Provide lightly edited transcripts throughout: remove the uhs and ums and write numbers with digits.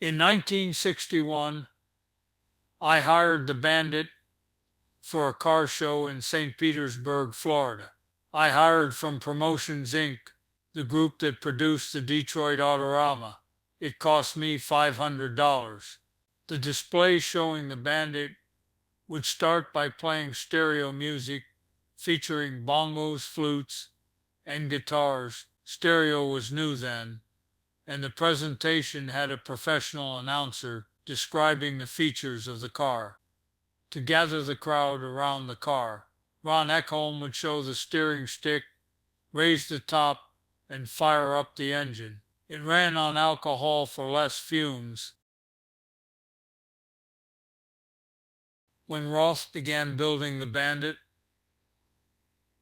In 1961, I hired the Bandit for a car show in St. Petersburg, Florida. I hired from Promotions Inc., the group that produced the Detroit Autorama. It cost me $500. The display showing the Bandit would start by playing stereo music featuring bongos, flutes, and guitars. Stereo was new then, and the presentation had a professional announcer describing the features of the car. To gather the crowd around the car, Ron Ekholm would show the steering stick, raise the top, and fire up the engine. It ran on alcohol for less fumes. When Roth began building the Bandit,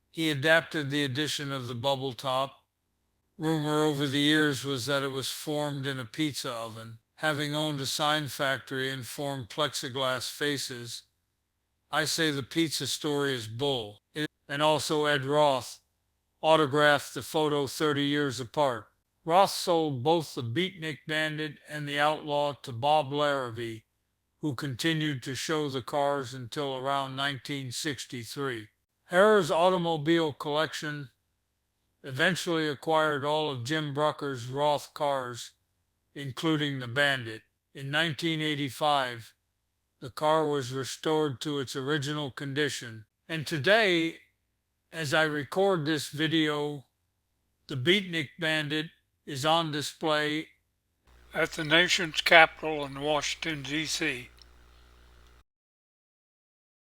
he adapted the addition of the bubble top. Rumor over the years was that it was formed in a pizza oven. Having owned a sign factory and formed plexiglass faces, I say the pizza story is bull. And also Ed Roth autographed the photo 30 years apart. Roth sold both the Beatnik Bandit and the Outlaw to Bob Larrabee, who continued to show the cars until around 1963. Harrah's automobile collection eventually acquired all of Jim Brucker's Roth cars, including the Bandit. In 1985, the car was restored to its original condition, and today, as I record this video, the Beatnik Bandit is on display at the nation's capital in Washington, D.C.